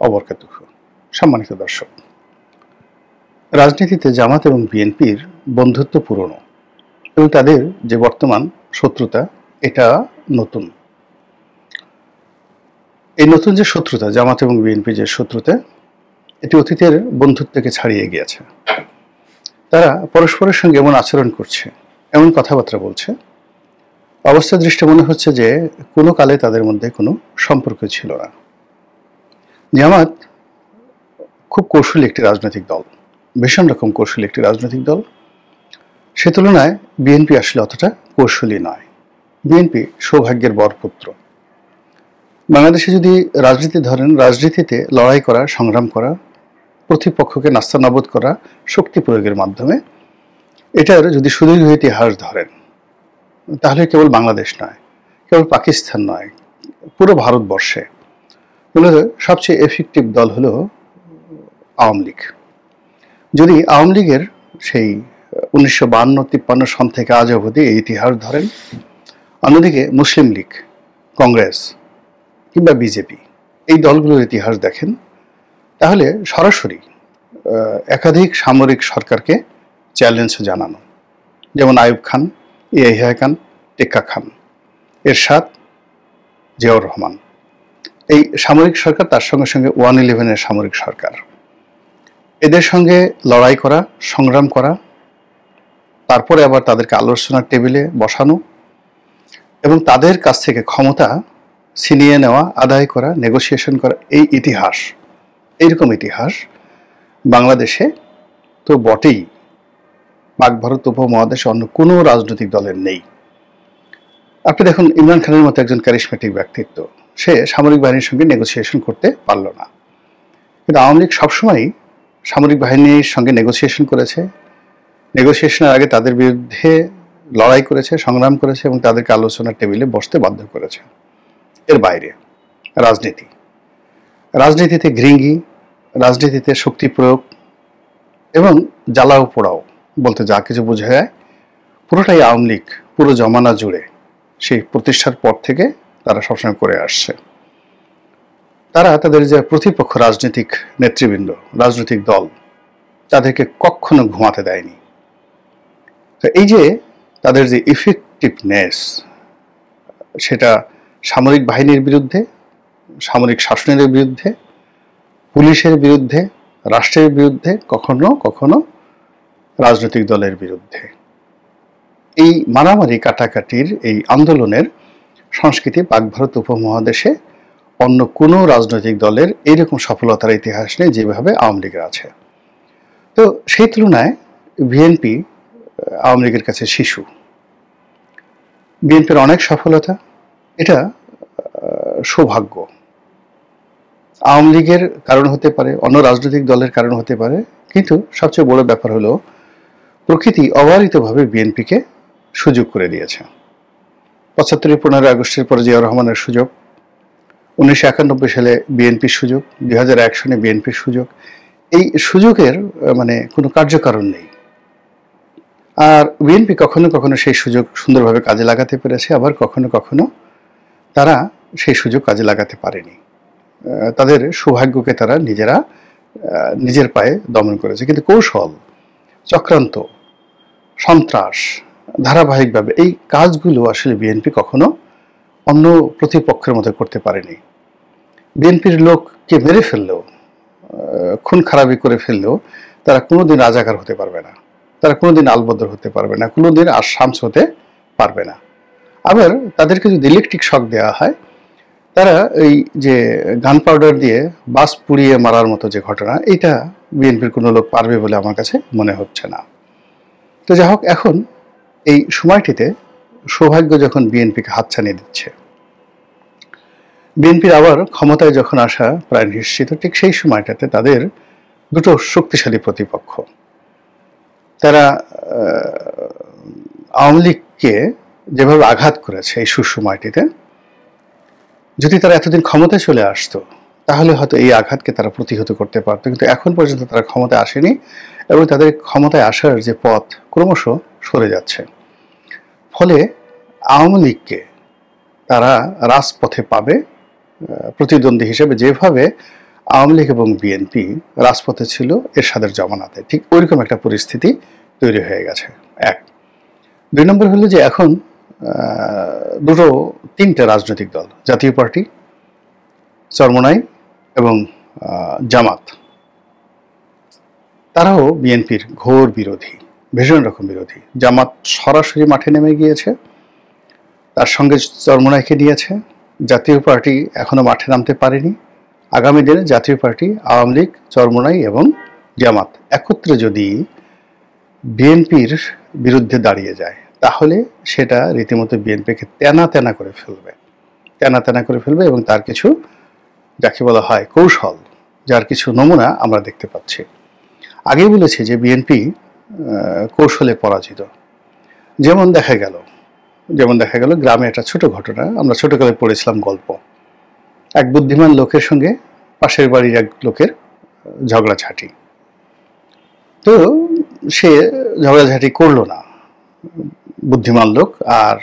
অবরকাতুহু। সম্মানিত দর্শক, রাজনীতিতে জামাত এবং বিএনপির বন্ধুত্ব পুরনো এবং তাদের যে বর্তমান শত্রুতা এটা নতুন। এই নতুন যে শত্রুতা, জামাত এবং বিএনপির যে শত্রুতা, এটি অতীতের বন্ধুত্বকে ছাড়িয়ে গিয়েছে। তারা পরস্পরের সঙ্গে এমন আচরণ করছে, এমন কথাবার্তা বলছে, অবস্থা দৃষ্টে মনে হচ্ছে যে কোনো কালে তাদের মধ্যে কোনো সম্পর্ক ছিল না। জামাত খুব কৌশলী একটি রাজনৈতিক দল, ভীষণ রকম কৌশলী একটি রাজনৈতিক দল। সে তুলনায় বিএনপি আসলে অতটা কৌশলী নয়। বিএনপি সৌভাগ্যের বরপুত্র। বাংলাদেশে যদি রাজনীতি ধরেন, রাজনীতিতে লড়াই করা, সংগ্রাম করা, প্রতিপক্ষকে নাস্তানাবুদ করা, শক্তি প্রয়োগের মাধ্যমে, এটার যদি সুদীর্ঘ ইতিহাস ধরেন, তাহলে কেবল বাংলাদেশ নয়, কেবল পাকিস্তান নয়, পুরো ভারতবর্ষে মূলত সবচেয়ে এফেক্টিভ দল হলো আওয়ামী লীগ। যদি আওয়ামী লীগের সেই 1952-53 সন থেকে আজ অবধি এই ইতিহাস ধরেন, অন্যদিকে মুসলিম লীগ, কংগ্রেস কিংবা বিজেপি, এই দলগুলোর ইতিহাস দেখেন, তাহলে সরাসরি একাধিক সামরিক সরকারকে চ্যালেঞ্জ জানানো, যেমন আইয়ুব খান, ইয়াহিয়া খান, টেক্কা খান, এরশাদ, জিয়াউর রহমান, এই সামরিক সরকার, তার সঙ্গে সঙ্গে 111-এর সামরিক সরকার, এদের সঙ্গে লড়াই করা, সংগ্রাম করা, তারপরে আবার তাদেরকে আলোচনার টেবিলে বসানো এবং তাদের কাছ থেকে ক্ষমতা ছিনিয়ে নেওয়া, আদায় করা, নেগোসিয়েশন করা, এই ইতিহাস, এইরকম ইতিহাস বাংলাদেশে তো বটেই, পাক ভারত উপমহাদেশে অন্য কোনো রাজনৈতিক দলের নেই। আপনি দেখুন, ইমরান খানের মতো একজন ক্যারিশমেটিক ব্যক্তিত্ব, সে সামরিক বাহিনীর সঙ্গে নেগোসিয়েশন করতে পারল না, কিন্তু আওয়ামী লীগ সবসময়ই সামরিক বাহিনীর সঙ্গে নেগোসিয়েশন করেছে, নেগোসিয়েশনের আগে তাদের বিরুদ্ধে লড়াই করেছে, সংগ্রাম করেছে এবং তাদেরকে আলোচনার টেবিলে বসতে বাধ্য করেছে। এর বাইরে রাজনীতিতে ঘৃঙ্গি, রাজনীতিতে শক্তি প্রয়োগ এবং জ্বালাও পোড়াও বলতে যা কিছু বোঝা যায়, পুরোটাই আওয়ামী লীগ পুরো জমানা জুড়ে সেই প্রতিষ্ঠার পর থেকে তারা সবসময় করে আসছে। তারা তাদের যে প্রতিপক্ষ রাজনৈতিক নেতৃবৃন্দ, রাজনৈতিক দল, তাদেরকে কখনো ঘুমাতে দেয়নি। তো এই যে তাদের যে ইফেক্টিভনেস, সেটা সামরিক বাহিনীর বিরুদ্ধে, সামরিক শাসনের বিরুদ্ধে, পুলিশের বিরুদ্ধে, রাষ্ট্রের বিরুদ্ধে, কখনো কখনো রাজনৈতিক দলের বিরুদ্ধে। এই মারামারি কাটাকাটির এই আন্দোলনের সংস্কৃতি পাক ভারত উপমহাদেশে অন্য কোনো রাজনৈতিক দলের এইরকম সফলতার ইতিহাস নেই যেভাবে আওয়ামী লীগের আছে। তো সেই তুলনায় বিএনপি আওয়ামী লীগের কাছে শিশু। বিএনপির অনেক সফলতা, এটা সৌভাগ্য। আওয়ামী লীগের কারণ হতে পারে, অন্য রাজনৈতিক দলের কারণ হতে পারে, কিন্তু সবচেয়ে বড় ব্যাপার হলো প্রকৃতি অবারিতভাবে বিএনপিকে সুযোগ করে দিয়েছে। 75 15 আগস্টের পরে জিয়াউর রহমানের সুযোগ, 1991 সালে বিএনপির সুযোগ, 2001 সনে বিএনপির সুযোগ। এই সুযোগের মানে কোনো কার্যকারণ নেই। আর বিএনপি কখনো কখনো সেই সুযোগ সুন্দরভাবে কাজে লাগাতে পেরেছে, আবার কখনো কখনো তারা সেই সুযোগ কাজে লাগাতে পারেনি। তাদের সৌভাগ্যকে তারা নিজেরা নিজের পায়ে দমন করেছে। কিন্তু কৌশল, চক্রান্ত, সন্ত্রাস, ধারাবাহিকভাবে এই কাজগুলো আসলে বিএনপি কখনো অন্য প্রতিপক্ষের মতো করতে পারেনি। বিএনপির লোককে মেরে ফেললেও, খুন খারাপি করে ফেললেও তারা কোনোদিন রাজাকার হতে পারবে না, তারা কোনোদিন আলবদর হতে পারবে না, কোনোদিন আর শামস হতে পারবে না। আবার তাদেরকে যদি ইলেকট্রিক শক দেওয়া হয়, তারা এই যে গান পাউডার দিয়ে বাস পুড়িয়ে মারার মতো যে ঘটনা, এটা বিএনপির কোনো লোক পারবে বলে আমার কাছে মনে হচ্ছে না। তো যাই হোক, এখন এই সময়টিতে সৌভাগ্য যখন বিএনপিকে হাতছানি দিচ্ছে, বিএনপির আবার ক্ষমতায় যখন আসা প্রায় নিশ্চিত, ঠিক সেই সময়টাতে তাদের দুটো শক্তিশালী প্রতিপক্ষ, তারা আওয়ামী লীগকে যেভাবে আঘাত করেছে এই সুসময়টিতে, যদি তারা এতদিন ক্ষমতায় চলে আসতো তাহলে হয়তো এই আঘাতকে তারা প্রতিহত করতে পারতো। কিন্তু এখন পর্যন্ত তারা ক্ষমতায় আসেনি এবং তাদের ক্ষমতায় আসার যে পথ ক্রমশ সরে যাচ্ছে। ফলে আওয়ামী লীগকে তারা রাজপথে পাবে প্রতিদ্বন্দ্বী হিসেবে, যেভাবে আওয়ামী লীগ এবং বিএনপি রাজপথে ছিল এরশাদের জমানাতে, ঠিক ওইরকম একটা পরিস্থিতি তৈরি হয়ে গেছে। এক। 2 নম্বর হলো যে এখন তিনটা রাজনৈতিক দল, জাতীয় পার্টি, চরমোনাই এবং জামাত, তারাও বিএনপির ঘোর বিরোধী, ভীষণ রকম বিরোধী। জামাত সরাসরি মাঠে নেমে গিয়েছে, তার সঙ্গে চরমোনাইকে নিয়েছে। জাতীয় পার্টি এখনো মাঠে নামতে পারেনি। আগামী দিনে জাতীয় পার্টি, আওয়ামী লীগ, চরমোনাই এবং জামাত একত্রে যদি বিএনপির বিরুদ্ধে দাঁড়িয়ে যায়, তাহলে সেটা রীতিমতো বিএনপিকে তেনা তেনা করে ফেলবে এবং তার কিছু, যাকে বলা হয় কৌশল, যার কিছু নমুনা আমরা দেখতে পাচ্ছি। আগেই বলেছি যে বিএনপি কৌশলে পরাজিত। যেমন দেখা গেল গ্রামে একটা ছোট ঘটনা, আমরা ছোটকালে পড়েছিলাম গল্প। এক বুদ্ধিমান লোকের সঙ্গে পাশের বাড়ির এক লোকের ঝগড়াঝাটি। তো সে ঝগড়াঝাটি করলো না, বুদ্ধিমান লোক, আর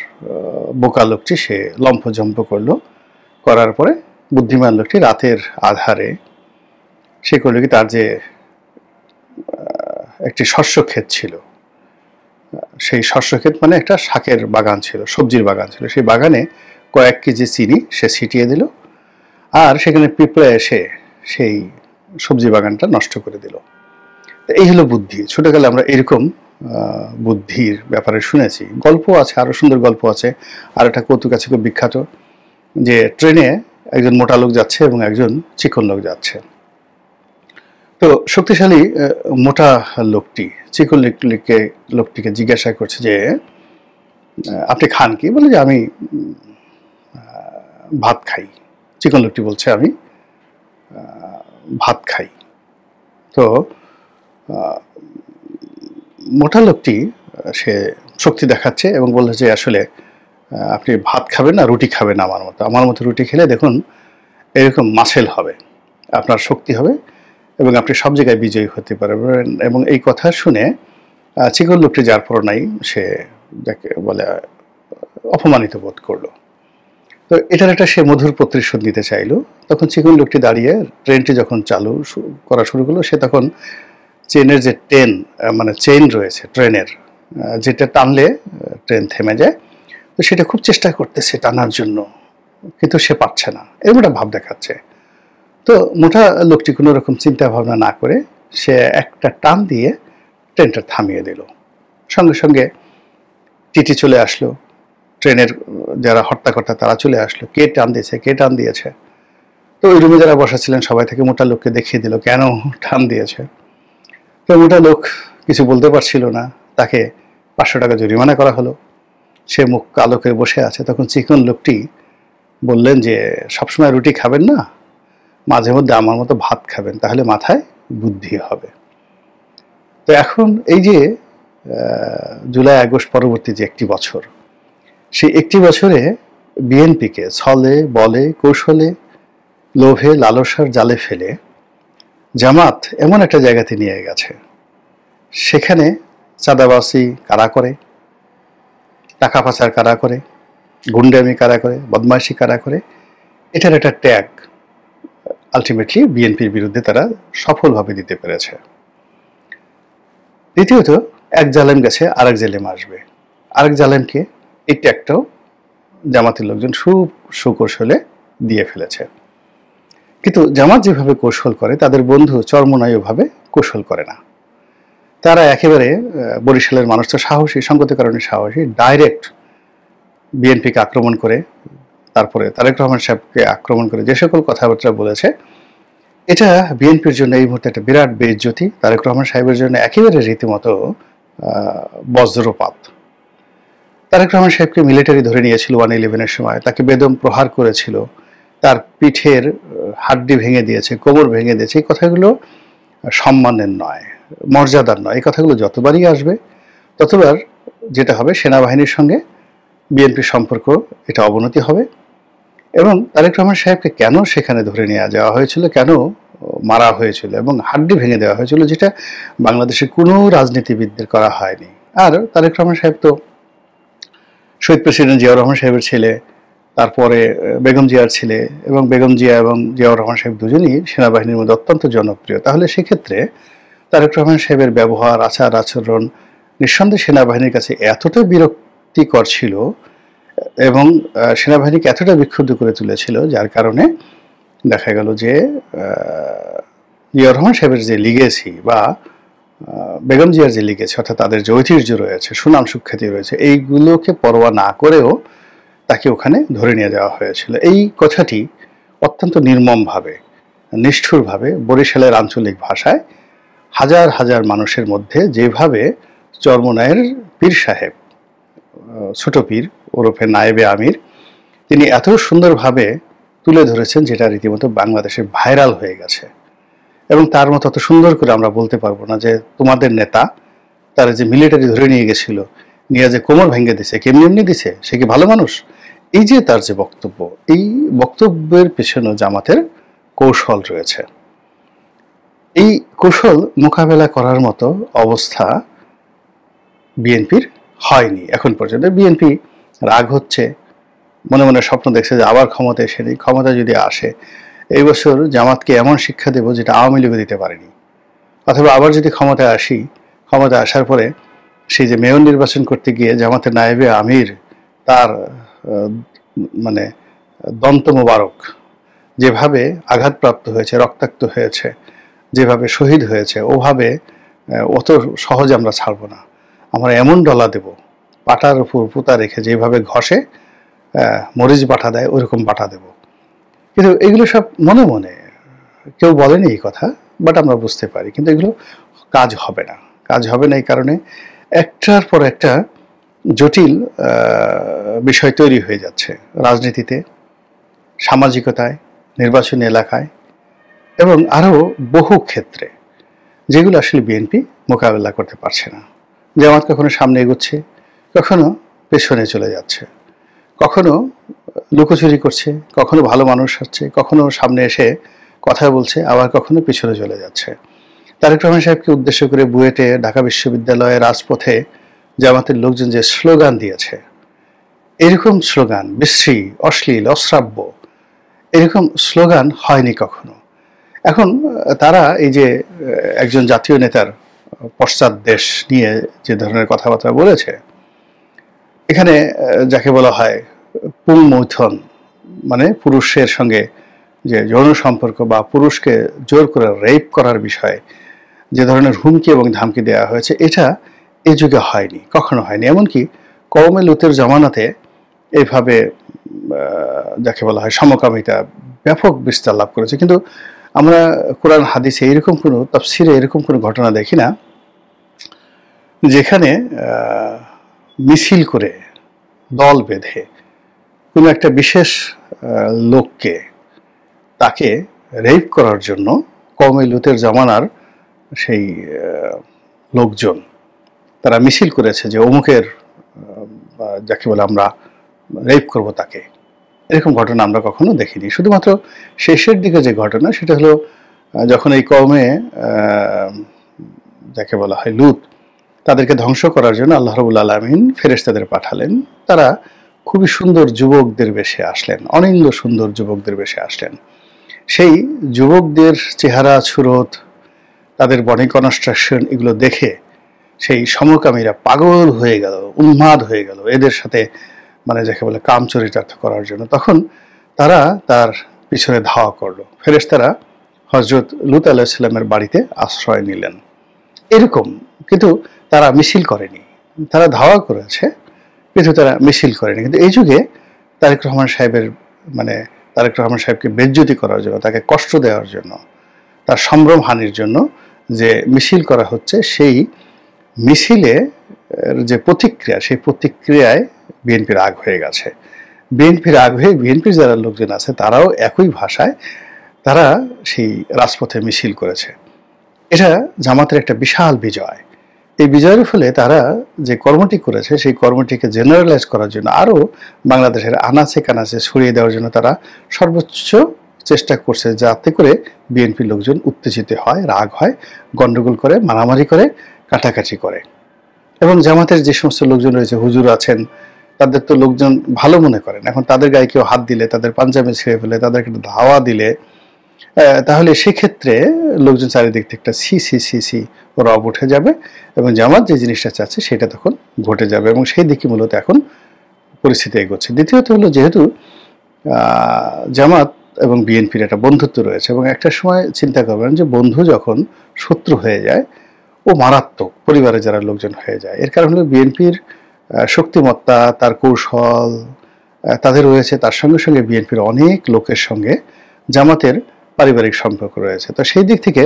বোকা লোকটি সে লম্ফজম্প করলো। করার পরে বুদ্ধিমান লোকটি রাতের আধারে সে করলো কি, তার যে একটি শস্য ক্ষেত ছিল, সেই শস্য ক্ষেত মানে একটা শাকের বাগান ছিল, সবজির বাগান ছিল, সেই বাগানে কয়েক কেজি চিনি সে ছিটিয়ে দিল, আর সেখানে পিঁপড়ে এসে সেই সবজি বাগানটা নষ্ট করে দিল। এই হলো বুদ্ধি। ছোটকালে আমরা এরকম বুদ্ধির ব্যাপারে শুনেছি, গল্প আছে, আরো সুন্দর গল্প আছে। আর একটা কৌতুক আছে খুব বিখ্যাত, যে ট্রেনে একজন মোটা লোক যাচ্ছে এবং একজন চিকন লোক যাচ্ছে। তো শক্তিশালী মোটা লোকটি চিকন লোকটিকে জিজ্ঞাসা করছে যে আপনি খান কি? বলে যে আমি ভাত খাই। চিকন লোকটি বলছে আমি ভাত খাই। তো মোটা লোকটি সে শক্তি দেখাচ্ছে এবং বলছে যে আসলে আপনি ভাত খাবেন না, রুটি খাবেন আমার মতো রুটি খেলে দেখুন এরকম মাসেল হবে, আপনার শক্তি হবে এবং আপনি সব জায়গায় বিজয়ী হতে পারবেন। এবং এই কথা শুনে চিকন লোকটি যার পর নাই, সে যাকে বলে অপমানিত বোধ করলো। তো এটার একটা সে মধুর প্রতিশোধ নিতে চাইলো। তখন চিকন লোকটি দাঁড়িয়ে, ট্রেনটি যখন চালু করা শুরু করলো, সে তখন চেনের যে চেইন রয়েছে ট্রেনের, যেটা টানলে ট্রেন থেমে যায়, তো সেটা খুব চেষ্টা করতেছে টানার জন্য, কিন্তু সে পারছে না, এরকম একটা ভাব দেখাচ্ছে। তো মোটা লোকটি কোনো রকম চিন্তা ভাবনা না করে সে একটা টান দিয়ে ট্রেনটা থামিয়ে দিল। সঙ্গে সঙ্গে টিটি চলে আসলো, ট্রেনের যারা হর্তাকর্তা তারা চলে আসলো, কে টান দিয়েছে। তো ওই রুমে যারা বসা ছিলেন সবাই থেকে মোটা লোককে দেখিয়ে দিল কেন টান দিয়েছে। তো মোটা লোক কিছু বলতে পারছিল না, তাকে 500 টাকা জরিমানা করা হলো। সে মুখ কালো করে বসে আছে। তখন চিকন লোকটি বললেন যে সবসময় রুটি খাবেন না, মাঝে মধ্যে আমার মতো ভাত খাবেন, তাহলে মাথায় বুদ্ধি হবে। তো এখন এই যে জুলাই আগস্ট পরবর্তী যে একটি বছর, সেই একটি বছরে বিএনপিকে ছলে বলে কৌশলে লোভে লালসার জালে ফেলে জামাত এমন একটা জায়গাতে নিয়ে গেছে, সেখানে চাঁদাবাজি কারা করে, টাকা পাচার কারা করে, গুন্ডামি কারা করে, বদমাইশি কারা করে, এটার একটা ট্যাগ আলটিমেটলি বিএনপির বিরুদ্ধে তারা সফলভাবে দিতে পেরেছে। দ্বিতীয়ত, এক জালেম গেছে আরেক জালেম আসবে, আরেক জালেমকে এই ট্যাগটাও জামাতের লোকজন সুকৌশলে দিয়ে ফেলেছে। কিন্তু জামাত যেভাবে কৌশল করে, তাদের বন্ধু চরমোনাই ওভাবে কৌশল করে না। তারা একেবারে বরিশালের মানুষ তো সাহসী, সঙ্গতের কারণে সাহসী, ডাইরেক্ট বিএনপিকে আক্রমণ করে, তারপরে তারেক রহমান সাহেবকে আক্রমণ করে যে সকল কথাবার্তা বলেছে, এটা বিএনপির জন্য এই মুহূর্তে একটা বিরাট বেইজ্জতি। তারেক রহমান সাহেবের জন্য একেবারে রীতিমতো বজ্রপাত। তারেক রহমান সাহেবকে মিলিটারি ধরে নিয়েছিল 111-এর সময়, তাকে বেদম প্রহার করেছিল, তার পিঠের হাড্ডি ভেঙে দিয়েছে, কোমর ভেঙে দিয়েছে। এই কথাগুলো সম্মানের নয়, মর্যাদার নয়। এই কথাগুলো যতবারই আসবে ততবার যেটা হবে, সেনাবাহিনীর সঙ্গে বিএনপির সম্পর্ক এটা অবনতি হবে। এবং তারেক রহমান সাহেবকে কেন সেখানে ধরে নিয়ে যাওয়া হয়েছিল, কেন মারা হয়েছিল এবং হাড্ডি ভেঙে দেওয়া হয়েছিল, যেটা বাংলাদেশের কোনো রাজনীতিবিদদের করা হয়নি। আর তারেক রহমান সাহেব তো শহীদ প্রেসিডেন্ট জিয়াউর রহমান সাহেবের ছেলে, তারপরে বেগম জিয়ার ছেলে এবং বেগম জিয়া এবং জিয়াউর রহমান সাহেব দুজনই সেনাবাহিনীর মধ্যে অত্যন্ত জনপ্রিয়। তাহলে সেক্ষেত্রে তারেক রহমান সাহেবের ব্যবহার, আচার আচরণ নিঃসন্দেহে সেনাবাহিনীর কাছে এতটা বিরক্তিকর ছিল এবং সেনাবাহিনীকে এতটা বিক্ষুব্ধ করে তুলেছিল, যার কারণে দেখা গেল যে জিয়াউর রহমান সাহেবের যে লিগেসি বা বেগম জিয়ার যে লিগেসি, অর্থাৎ তাদের যে ঐতিহ্য রয়েছে, সুনাম সুখ্যাতি রয়েছে, এইগুলোকে পরোয়া না করেও তাকে ওখানে ধরে নিয়ে যাওয়া হয়েছিল। এই কথাটি অত্যন্ত নির্মমভাবে, নিষ্ঠুরভাবে বরিশালের আঞ্চলিক ভাষায় হাজার হাজার মানুষের মধ্যে যেভাবে চরমোনাইয়ের পীর সাহেব, ছোট পীর ওরফে নায়েবে আমির, তিনি এত সুন্দরভাবে তুলে ধরেছেন যেটা রীতিমতো বাংলাদেশে ভাইরাল হয়ে গেছে। এবং তার মতো অত সুন্দর করে আমরা বলতে পারবো না যে তোমাদের নেতা তারা যে মিলিটারি ধরে নিয়ে গেছিল, নিয়ে যে কোমর ভেঙে দিছে, কেমনি এমনি দিছে, সে কি ভালো মানুষ? এই যে তার যে বক্তব্য, এই বক্তব্যের পেছনে জামাতের কৌশল রয়েছে। এই কৌশল মোকাবেলা করার মতো অবস্থা বিএনপির হয়নি এখন পর্যন্ত। বিএনপি রাগ হচ্ছে, মনে মনে স্বপ্ন দেখছে যে আবার ক্ষমতা এসে নেই, ক্ষমতা যদি আসে এই বছর জামাতকে এমন শিক্ষা দেব যেটা আওয়ামী লীগও দিতে পারেনি। অথবা আবার যদি ক্ষমতায় আসি, ক্ষমতা আসার পরে সেই যে মেয়র নির্বাচন করতে গিয়ে জামাতের নায়েবে আমির তার মানে দন্ত মোবারক যেভাবে আঘাতপ্রাপ্ত হয়েছে, রক্তাক্ত হয়েছে, যেভাবে শহীদ হয়েছে, ওভাবে অত সহজে আমরা ছাড়বো না। আমরা এমন ডলা দেব, পাটার উপর পুতা রেখে যেভাবে ঘষে মরিচ বাটা দেয় ওইরকম বাটা দেব। কিন্তু এগুলো সব মনে মনে, কেউ বলেনি এই কথা, বাট আমরা বুঝতে পারি। কিন্তু এগুলো কাজ হবে না, কাজ হবে না এই কারণে একটার পর একটা জটিল বিষয় তৈরি হয়ে যাচ্ছে রাজনীতিতে, সামাজিকতায়, নির্বাচনী এলাকায় এবং আরও বহু ক্ষেত্রে, যেগুলো আসলে বিএনপি মোকাবেলা করতে পারছে না। জামাত কখনো সামনে এগোচ্ছে, কখনো পেছনে চলে যাচ্ছে, কখনো লুকোচুরি করছে, কখনো ভালো মানুষ হচ্ছে, কখনো সামনে এসে কথা বলছে, আবার কখনো পিছনে চলে যাচ্ছে। তারেক রহমান সাহেবকে উদ্দেশ্য করে বুয়েটে, ঢাকা বিশ্ববিদ্যালয়ে, রাজপথে জামাতের লোকজন যে স্লোগান দিয়েছে, এরকম স্লোগান বিশ্রী, অশ্লীল, অশ্রাব্য, এরকম স্লোগান হয়নি কখনো। এখন তারা এই যে একজন জাতীয় নেতার পশ্চাৎ দেশ নিয়ে যে ধরনের কথাবার্তা বলেছে, এখানে যাকে বলা হয় পুংমৈথন, মানে পুরুষের সঙ্গে যে যৌন সম্পর্ক বা পুরুষকে জোর করে রেপ করার বিষয়ে যে ধরনের হুমকি এবং ধামকি দেওয়া হয়েছে, এটা এ যুগে হয়নি, কখনো হয়নি। এমনকি কওমে লুতের জমানাতে এইভাবে যাকে বলা হয় সমকামিতা ব্যাপক বিস্তার লাভ করেছে। কিন্তু আমরা কোরআন হাদিসে এরকম কোনো তাফসিরে এরকম কোনো ঘটনা দেখি না যেখানে মিছিল করে দল বেঁধে কোনো একটা বিশেষ লোককে, তাকে রেপ করার জন্য কওমে লুতের জমানার সেই লোকজন তারা মিছিল করেছে যে অমুকের যাকে বলে আমরা রেপ করব তাকে। এরকম ঘটনা আমরা কখনো দেখিনি। শুধুমাত্র শেষের দিকে যে ঘটনা, সেটা হলো যখন এই কওমে যাকে বলা হয় লুত, তাদেরকে ধ্বংস করার জন্য আল্লাহ রাব্বুল আলামিন ফেরেশতাদের পাঠালেন। তারা খুবই সুন্দর যুবকদের বেশে আসলেন, অনিন্দ সুন্দর যুবকদের বেশে আসলেন। সেই যুবকদের চেহারা, সুরত, তাদের বডি কনস্ট্রাকশন, এগুলো দেখে সেই সমকামীরা পাগল হয়ে গেল, উন্মাদ হয়ে গেল এদের সাথে, মানে যাকে বলে কাম চরিতার্থ করার জন্য। তখন তারা তার পিছনে ধাওয়া করলো। ফেরেশতারা হযরত লূত আলাইহিস সালামের বাড়িতে আশ্রয় নিলেন। এরকম, কিন্তু তারা মিছিল করেনি, তারা ধাওয়া করেছে কিন্তু তারা মিছিল করেনি। কিন্তু এই যুগে তারেক রহমান সাহেবের, মানে তারেক রহমান সাহেবকে বেজ্জতি করার জন্য, তাকে কষ্ট দেওয়ার জন্য, তার সম্ভ্রম হানির জন্য যে মিছিল করা হচ্ছে, সেই মিছিলে যে প্রতিক্রিয়া, সেই প্রতিক্রিয়ায় বিএনপির রাগ হয়ে গেছে। বিএনপির রাগ হয়ে বিএনপির যারা লোকজন আছে তারাও একই ভাষায় তারা সেই রাজপথে মিছিল করেছে। এটা জামাতের একটা বিশাল বিজয়। এই বিজয়ের ফলে তারা যে কর্মটি করেছে, সেই কর্মটিকে জেনারেলাইজ করার জন্য, আরও বাংলাদেশের আনাচে কানাচে ছড়িয়ে দেওয়ার জন্য তারা সর্বোচ্চ চেষ্টা করছে, যাতে করে বিএনপির লোকজন উত্তেজিত হয়, রাগ হয়, গন্ডগোল করে, মারামারি করে, কাটাকাটি করে। এবং জামাতের যে সমস্ত লোকজন রয়েছে, হুজুর আছেন, তাদের তো লোকজন ভালো মনে করেন। এখন তাদের গায়ে কেউ হাত দিলে, তাদের পাঞ্জাবি ছিঁড়ে ফেলে, তাদেরকে ধাওয়া দিলে, তাহলে সেক্ষেত্রে লোকজন চারিদিক থেকে একটা সি সি সি সি রব উঠে যাবে এবং জামাত যে জিনিসটা চাচ্ছে সেটা তখন ঘটে যাবে, এবং সেই দিকে মূলত এখন পরিস্থিতি এগোচ্ছে। দ্বিতীয়ত হলো, যেহেতু জামাত এবং বিএনপির একটা বন্ধুত্ব রয়েছে, এবং একটা সময় চিন্তা করবেন যে বন্ধু যখন শত্রু হয়ে যায় ও মারাত্মক পরিবারে যারা লোকজন হয়ে যায়। এর কারণ হলো বিএনপির শক্তিমত্তা, তার কৌশল তাদের রয়েছে, তার সঙ্গে সঙ্গে বিএনপির অনেক লোকের সঙ্গে জামাতের পারিবারিক সম্পর্ক রয়েছে। তো সেই দিক থেকে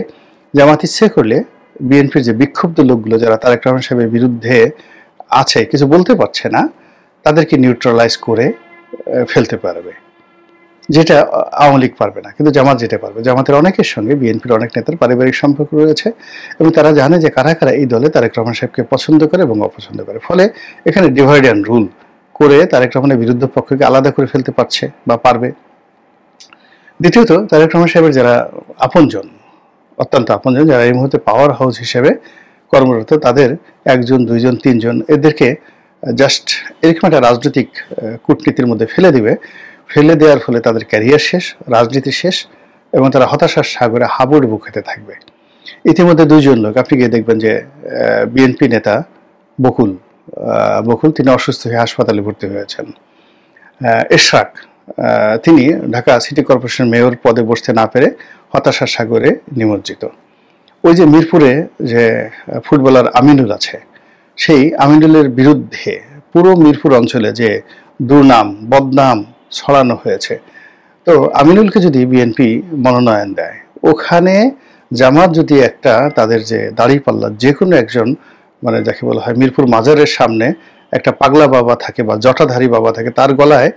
জামাত ইচ্ছে করলে বিএনপির যে বিক্ষুব্ধ লোকগুলো যারা তারেক রহমান সাহেবের বিরুদ্ধে আছে, কিছু বলতে পারছে না, তাদেরকে নিউট্রালাইজ করে ফেলতে পারবে, যেটা আওয়ামী লীগ পারবে না, কিন্তু জামাত যেটা পারবে। জামাতের অনেকের সঙ্গে বিএনপির অনেক নেতার পারিবারিক সম্পর্ক রয়েছে, এবং তারা জানে যে কারা কারা এই দলে তারেক রহমান সাহেবকে পছন্দ করে এবং অপছন্দ করে। ফলে এখানে ডিভাইড অ্যান্ড রুল করে তারেক রহমানের বিরুদ্ধ পক্ষকে আলাদা করে ফেলতে পারছে বা পারবে। দ্বিতীয়ত, তারেক রহমান সাহেবের যারা আপনজন, অত্যন্ত আপনজন, যারা এই মুহূর্তে পাওয়ার হাউস হিসেবে কর্মরত, তাদের একজন, দুইজন, তিনজন এদেরকে জাস্ট এরকম একটা রাজনৈতিক কূটনীতির মধ্যে ফেলে দিবে। ফেলে দেওয়ার ফলে তাদের ক্যারিয়ার শেষ, রাজনীতি শেষ, এবং তারা হতাশার সাগরে হাবুডুবু খেতে থাকবে। ইতিমধ্যে দুইজন লোক আপনি গিয়ে দেখবেন যে বিএনপি নেতা বকুল তিনি অসুস্থ হয়ে হাসপাতালে ভর্তি হয়েছেন। এশরাক তিনি ঢাকা সিটি কর্পোরেশন মেয়র পদে বসতে না পেরে হতাশার সাগরে নিমজ্জিত। ওই যে মিরপুরে যে ফুটবলার আমিনুল আছে, সেই আমিনুলের বিরুদ্ধে পুরো মিরপুর অঞ্চলে যে দুর্নাম বদনাম ছড়ানো হয়েছে, তো আমিনুলকে যদি বিএনপি মনোনয়ন দেয়, ওখানে জামাত যদি একটা তাদের যে দাঁড়িপাল্লা যে কোনো একজন, মানে যাকে বলা হয় মিরপুর মাজারের সামনে একটা পাগলা বাবা থাকে বা জটাধারী বাবা থাকে, তার গলায়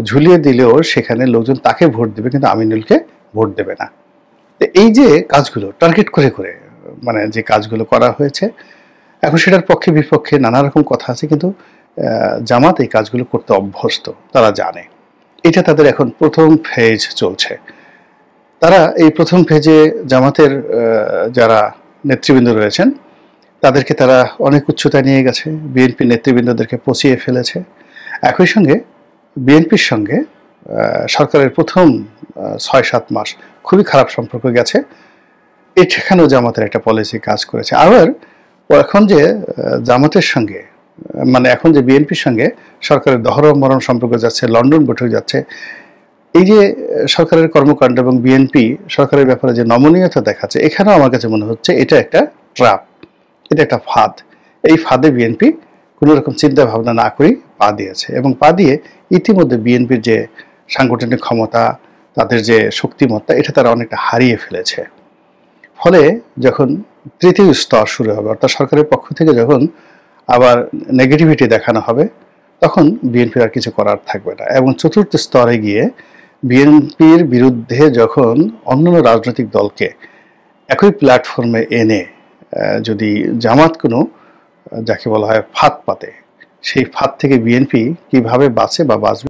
ঝুলিয়ে দিলেও সেখানে লোকজন তাকে ভোট দেবে, কিন্তু আমিনুলকে ভোট দেবে না। এই যে কাজগুলো টার্গেট করে করে মানে যে কাজগুলো করা হয়েছে, এখন সেটার পক্ষে বিপক্ষে নানা রকম কথা আছে, কিন্তু জামাত এই কাজগুলো করতে অভ্যস্ত, তারা জানে। এটা তাদের এখন প্রথম ফেজ চলছে। তারা এই প্রথম ফেজে জামাতের যারা নেতৃবৃন্দ রয়েছেন তাদেরকে তারা অনেক উচ্চতায় নিয়ে গেছে, বিএনপি নেতৃবৃন্দদেরকে পচিয়ে ফেলেছে। একই সঙ্গে বিএনপির সঙ্গে সরকারের প্রথম ৬-৭ মাস খুবই খারাপ সম্পর্ক গেছে। এখানেও জামাতের একটা পলিসি কাজ করেছে। আবার এখন যে জামাতের সঙ্গে, মানে এখন যে বিএনপির সঙ্গে সরকারের দহরম সম্পর্ক যাচ্ছে, লন্ডন বৈঠক যাচ্ছে, এই যে সরকারের কর্মকাণ্ড এবং বিএনপি সরকারের ব্যাপারে যে নমনীয়তা দেখাচ্ছে, এখানেও আমার কাছে মনে হচ্ছে এটা একটা ট্র্যাপ, এটা একটা ফাঁদ। এই ফাঁদে বিএনপি কোনো রকম চিন্তা ভাবনা না করেই পা দিয়েছে, এবং পা দিয়ে ইতিমধ্যে বিএনপির যে সাংগঠনিক ক্ষমতা, তাদের যে শক্তিমত্তা, এটা তারা অনেকটা হারিয়ে ফেলেছে। ফলে যখন তৃতীয় স্তর শুরু হবে, অর্থাৎ সরকারের পক্ষ থেকে যখন আবার নেগেটিভিটি দেখানো হবে, তখন বিএনপির আর কিছু করার থাকবে না। এবং চতুর্থ স্তরে গিয়ে বিএনপির বিরুদ্ধে যখন অন্যান্য রাজনৈতিক দলকে একই প্ল্যাটফর্মে এনে যদি জামাত কোনো যাকে বলা হয় ফাঁদ পাতে, সেই ফাঁদ থেকে বিএনপি কিভাবে বাঁচে বা বাঁচবে